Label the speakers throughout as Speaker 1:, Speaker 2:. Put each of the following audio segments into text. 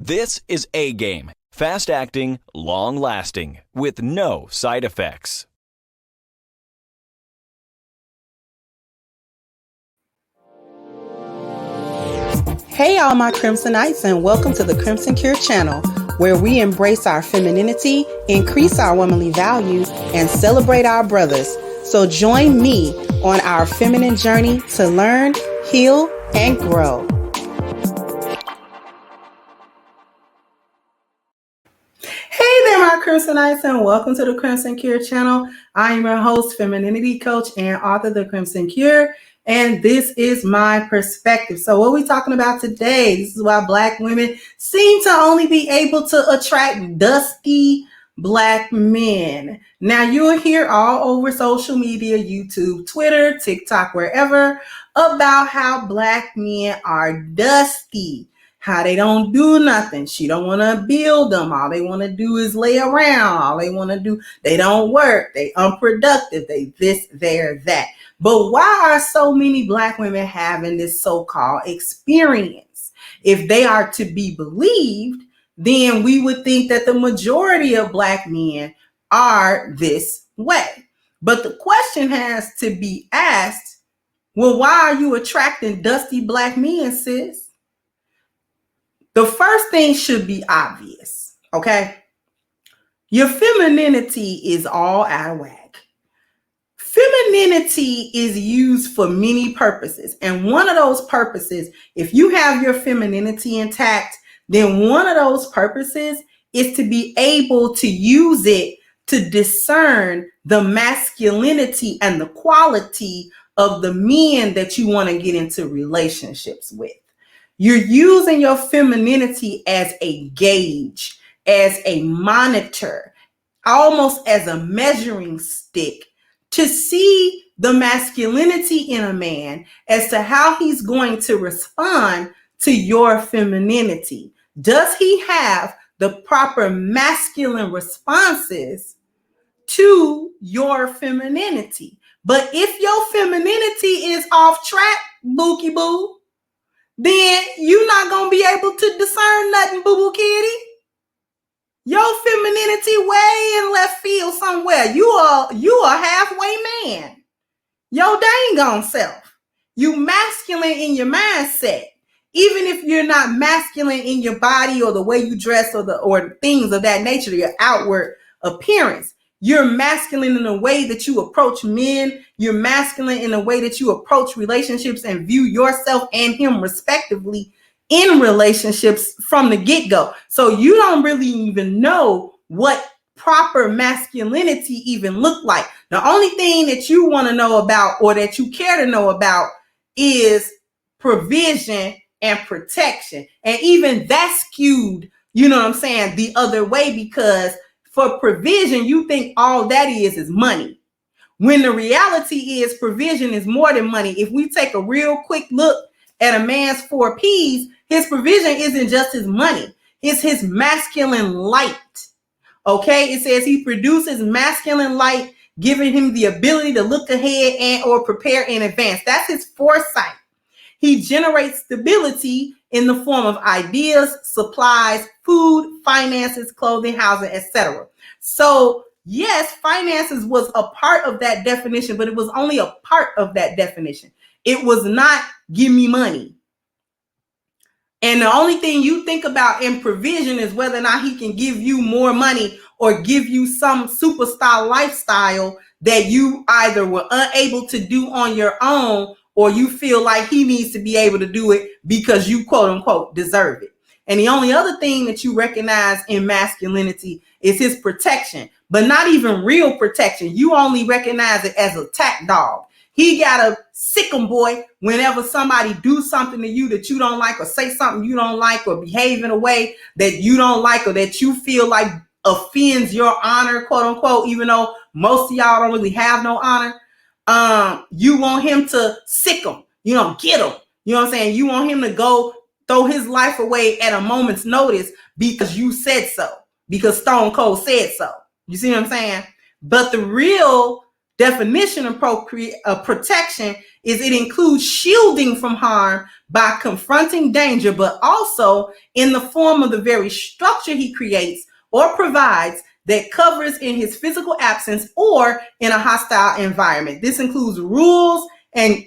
Speaker 1: This is A-Game, fast-acting, long-lasting, with no side effects.
Speaker 2: Hey all my Crimsonites, and welcome to the Crimson Cure channel, where we embrace our femininity, increase our womanly values, and celebrate our brothers. So join me on our feminine journey to learn, heal, and grow. Hey there my Crimsonites, and welcome to the Crimson Cure channel. I am your host, femininity coach, and author of the Crimson Cure. And this is my perspective. So what are we talking about today? This is why Black women seem to only be able to attract dusty Black men. Now you'll hear all over social media, YouTube, Twitter, TikTok, wherever, about how Black men are dusty, how they don't do nothing. She don't want to build them. All they want to do is lay around. All they want to do, they don't work. They unproductive. They this, they're that. But why are so many Black women having this so-called experience? If they are to be believed, then we would think that the majority of Black men are this way. But the question has to be asked, well, why are you attracting dusty Black men, sis? The first thing should be obvious, okay? Your femininity is all out of whack. Femininity is used for many purposes. And one of those purposes, if you have your femininity intact, then one of those purposes is to be able to use it to discern the masculinity and the quality of the men that you want to get into relationships with. You're using your femininity as a gauge, as a monitor, almost as a measuring stick to see the masculinity in a man as to how he's going to respond to your femininity. Does he have the proper masculine responses to your femininity? But if your femininity is off track, bookie boo, then you're not going to be able to discern nothing, boo-boo kitty. Your femininity way in left field somewhere. You are halfway man. Your dang on self. You masculine in your mindset. Even if you're not masculine in your body or the way you dress or things of that nature, your outward appearance. You're masculine in the way that you approach men. You're masculine in the way that you approach relationships and view yourself and him respectively in relationships from the get-go. So you don't really even know what proper masculinity even look like. The only thing that you want to know about or that you care to know about is provision and protection. And even that's skewed, you know what I'm saying, the other way, because for provision, you think all that is money. When the reality is provision is more than money. If we take a real quick look at a man's 4 P's, his provision isn't just his money. It's his masculine light. Okay? It says he produces masculine light, giving him the ability to look ahead and or prepare in advance. That's his foresight. He generates stability in the form of ideas, supplies, food, finances, clothing, housing, etc. So yes, finances was a part of that definition, but it was only a part of that definition. It was not give me money. And the only thing you think about in provision is whether or not he can give you more money or give you some superstar lifestyle that you either were unable to do on your own, or you feel like he needs to be able to do it because you quote unquote deserve it. And the only other thing that you recognize in masculinity is his protection, but not even real protection. You only recognize it as a attack dog. He got a sick 'em boy whenever somebody do something to you that you don't like, or say something you don't like, or behave in a way that you don't like, or that you feel like offends your honor, quote unquote, even though most of y'all don't really have no honor. You want him to sick him, get him. You know what I'm saying? You want him to go throw his life away at a moment's notice because you said so, because Stone Cold said so. You see what I'm saying? But the real definition of protection is it includes shielding from harm by confronting danger, but also in the form of the very structure he creates or provides that covers in his physical absence or in a hostile environment. This includes rules and,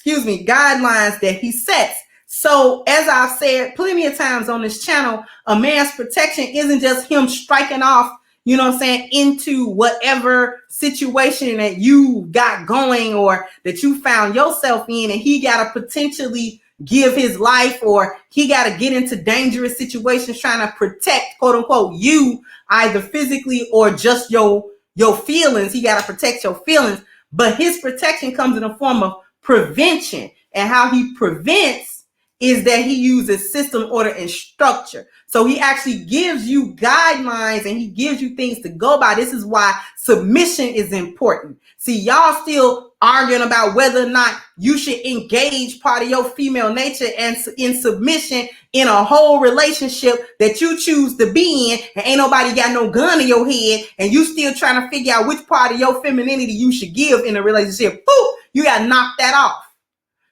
Speaker 2: guidelines that he sets. So as I've said plenty of times on this channel, a man's protection isn't just him striking off, into whatever situation that you got going or that you found yourself in, and he got to potentially give his life, or he got to get into dangerous situations trying to protect, quote unquote, you, either physically or just your feelings. He got to protect your feelings, but his protection comes in the form of prevention. And how he prevents is that he uses system, order, and structure. So he actually gives you guidelines and he gives you things to go by. This is why submission is important. See, y'all still arguing about whether or not you should engage part of your female nature and in submission in a whole relationship that you choose to be in, and ain't nobody got no gun in your head, and you still trying to figure out which part of your femininity you should give in a relationship. Boop, you got to knock that off.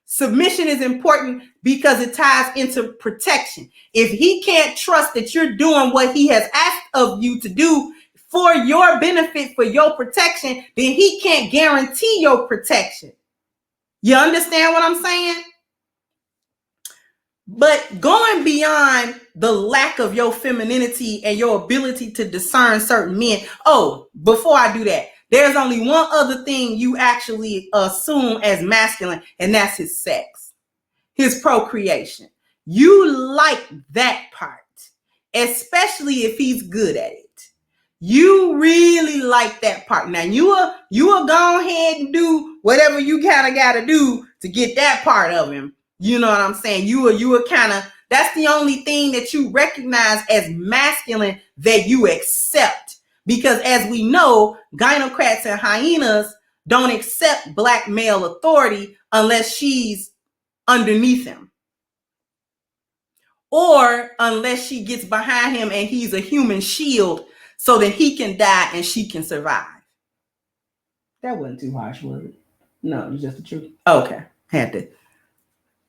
Speaker 2: Submission is important because it ties into protection. If he can't trust that you're doing what he has asked of you to do for your benefit, for your protection, then he can't guarantee your protection. You understand what I'm saying? But going beyond the lack of your femininity and your ability to discern certain men. Oh, before I do that, there's only one other thing you actually assume as masculine, and that's his sex, his procreation. You like that part, especially if he's good at it. You really like that part. Now you will go ahead and do whatever you kind of got to do to get that part of him. You know what I'm saying? You are kind of, that's the only thing that you recognize as masculine that you accept. Because as we know, gynocrats and hyenas don't accept black male authority unless she's underneath him, or unless she gets behind him and he's a human shield so that he can die and she can survive. That wasn't too harsh, was it? No, it's just the truth. Okay, had the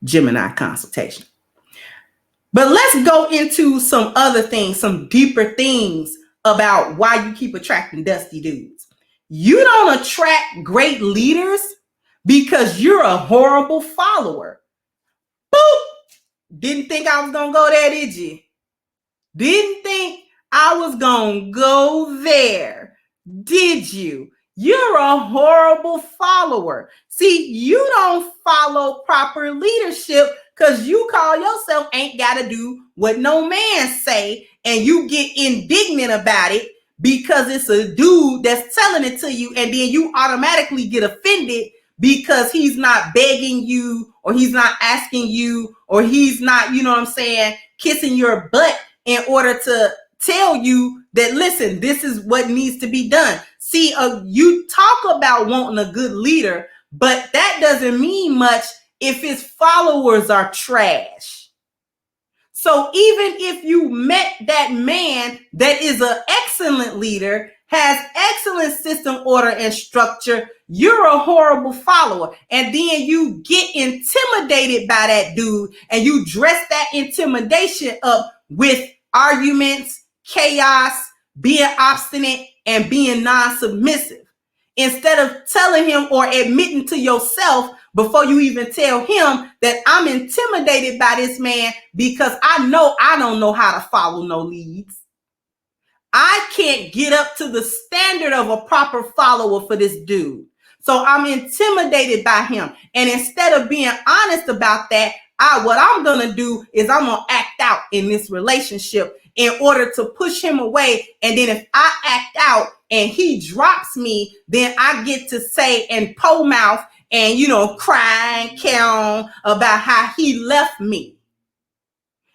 Speaker 2: Gemini consultation. But let's go into some other things, some deeper things about why you keep attracting dusty dudes. You don't attract great leaders because you're a horrible follower. Boop! Didn't think I was going to go there, did you? Didn't think I was going to go there, did you? You're a horrible follower. See, you don't follow proper leadership because you call yourself ain't got to do what no man say, and you get indignant about it because it's a dude that's telling it to you, and then you automatically get offended because he's not begging you, or he's not asking you, or he's not, kissing your butt in order to tell you that, listen, this is what needs to be done. See, you talk about wanting a good leader, but that doesn't mean much if his followers are trash. So even if you met that man that is an excellent leader, has excellent system, order, and structure, you're a horrible follower. And then you get intimidated by that dude, and you dress that intimidation up with arguments, chaos, being obstinate, and being non-submissive. Instead of telling him or admitting to yourself before you even tell him that I'm intimidated by this man because I know I don't know how to follow no leads. I can't get up to the standard of a proper follower for this dude. So I'm intimidated by him. And instead of being honest about that, what I'm going to do is I'm going to act out in this relationship in order to push him away. And then if I act out and he drops me, then I get to say and po mouth and, cry and count about how he left me.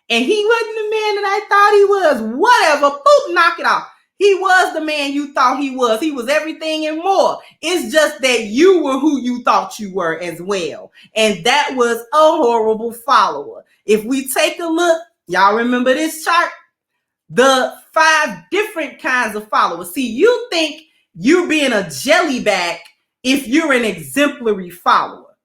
Speaker 2: And he wasn't the man that I thought he was. Whatever. Boop, knock it off. He was the man you thought he was. He was everything and more. It's just that you were who you thought you were as well. And that was a horrible follower. If we take a look, y'all remember this chart? The 5 different kinds of followers. See, you think you're being a jellyback if you're an exemplary follower.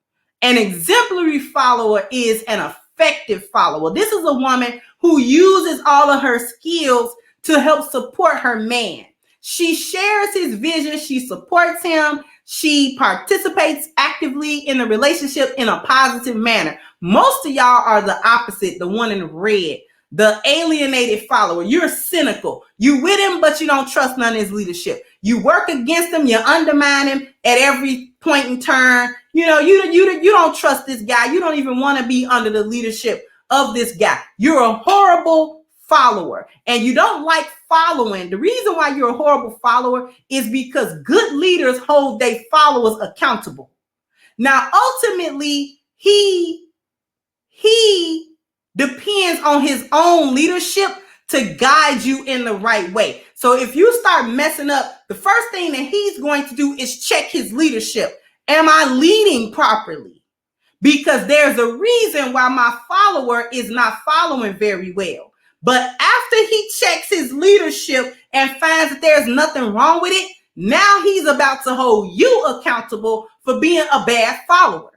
Speaker 2: An exemplary follower is an effective follower. This is a woman who uses all of her skills to help support her man. She shares his vision. She supports him. She participates actively in the relationship in a positive manner. Most of y'all are the opposite, the one in red, the alienated follower. You're cynical. You with him, but you don't trust none of his leadership. You work against him. You undermine him at every point in turn. You don't trust this guy. You don't even want to be under the leadership of this guy. You're a horrible follower, and you don't like following. The reason why you're a horrible follower is because good leaders hold their followers accountable. Now, ultimately, he depends on his own leadership to guide you in the right way. So if you start messing up, the first thing that he's going to do is check his leadership. Am I leading properly? Because there's a reason why my follower is not following very well. But after he checks his leadership and finds that there's nothing wrong with it, now he's about to hold you accountable for being a bad follower.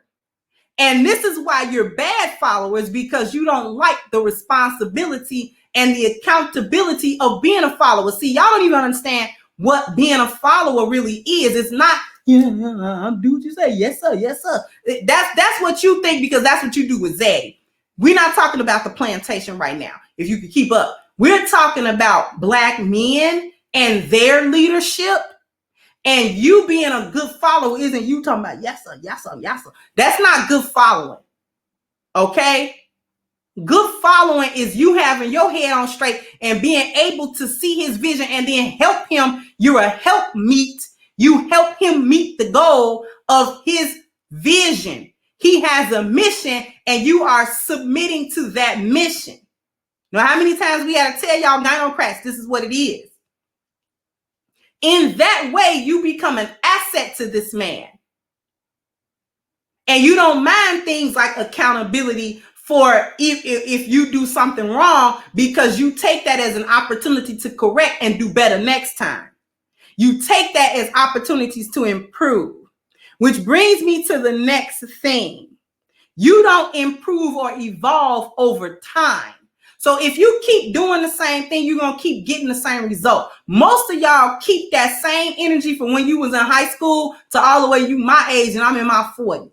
Speaker 2: And this is why you're bad followers, because you don't like the responsibility and the accountability of being a follower. See, y'all don't even understand what being a follower really is. It's not, do what you say. Yes, sir. Yes, sir. That's what you think, because that's what you do with Zaddy. We're not talking about the plantation right now, if you could keep up. We're talking about Black men and their leadership. And you being a good follower isn't you talking about, yes, sir, yes, sir, yes, sir. That's not good following. Okay? Good following is you having your head on straight and being able to see his vision and then help him. You're a helpmeet. You help him meet the goal of his vision. He has a mission and you are submitting to that mission. Now, how many times we got to tell y'all gynocrats, this is what it is. In that way, you become an asset to this man. And you don't mind things like accountability for if you do something wrong, because you take that as an opportunity to correct and do better next time. You take that as opportunities to improve, which brings me to the next thing. You don't improve or evolve over time. So if you keep doing the same thing, you're going to keep getting the same result. Most of y'all keep that same energy from when you was in high school to all the way you my age, and I'm in my 40s.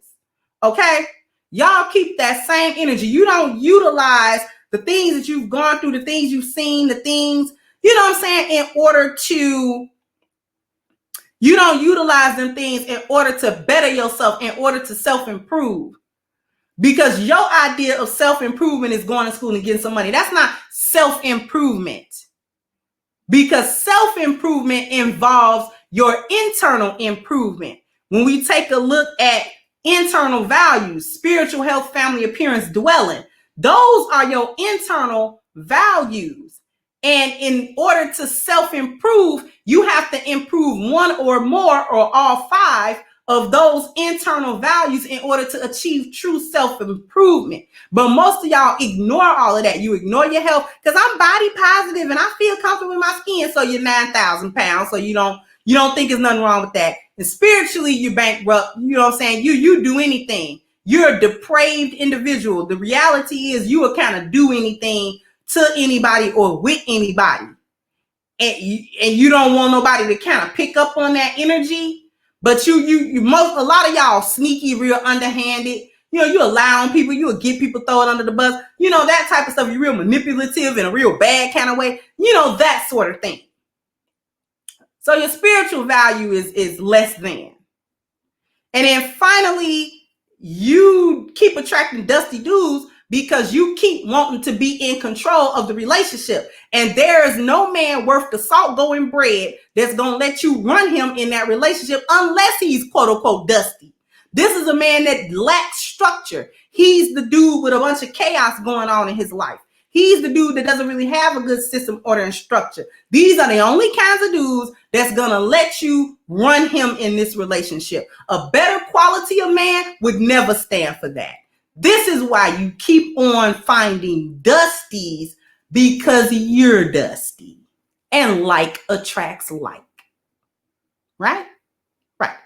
Speaker 2: Okay? Y'all keep that same energy. You don't utilize the things that you've gone through, the things you've seen, the things, you know what I'm saying, you don't utilize them things in order to better yourself, in order to self-improve. Because your idea of self-improvement is going to school and getting some money. That's not self-improvement. Because self-improvement involves your internal improvement. When we take a look at internal values, spiritual health, family, appearance, dwelling, those are your internal values. And in order to self-improve, you have to improve one or more or all five of those internal values in order to achieve true self-improvement. But most of y'all ignore all of that. You ignore your health, because I'm body positive and I feel comfortable with my skin. So you're 9,000 pounds. So you don't think there's nothing wrong with that. And spiritually, you're bankrupt. You know what I'm saying? You do anything. You're a depraved individual. The reality is you will kind of do anything to anybody or with anybody. And you don't want nobody to kind of pick up on that energy. But a lot of y'all sneaky, real underhanded. You know, you allowing people, you will get people thrown under the bus. You know, that type of stuff. You're real manipulative in a real bad kind of way. You know, that sort of thing. So your spiritual value is less than. And then finally, you keep attracting dusty dudes because you keep wanting to be in control of the relationship. And there is no man worth the salt going bread that's going to let you run him in that relationship unless he's quote unquote dusty. This is a man that lacks structure. He's the dude with a bunch of chaos going on in his life. He's the dude that doesn't really have a good system, order, and structure. These are the only kinds of dudes that's going to let you run him in this relationship. A better quality of man would never stand for that. This is why you keep on finding dusties, because you're dusty. And like attracts like. Right? Right.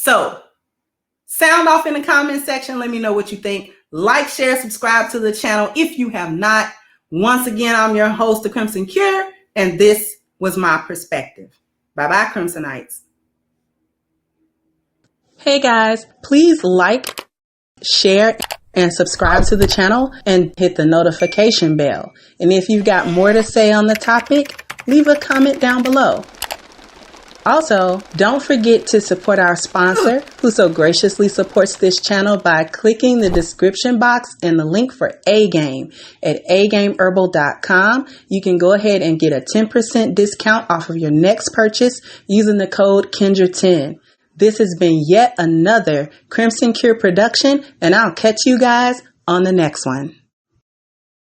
Speaker 2: So sound off in the comment section. Let me know what you think. Like, share, subscribe to the channel if you have not. Once again, I'm your host, The Crimson Cure, and this was my perspective. Bye-bye, Crimsonites. Hey guys, please like, share, and subscribe to the channel and hit the notification bell. And if you've got more to say on the topic, leave a comment down below. Also, don't forget to support our sponsor who so graciously supports this channel by clicking the description box and the link for A-Game at agameherbal.com. You can go ahead and get a 10% discount off of your next purchase using the code Kendra10. This has been yet another Crimson Cure production, and I'll catch you guys on the next one.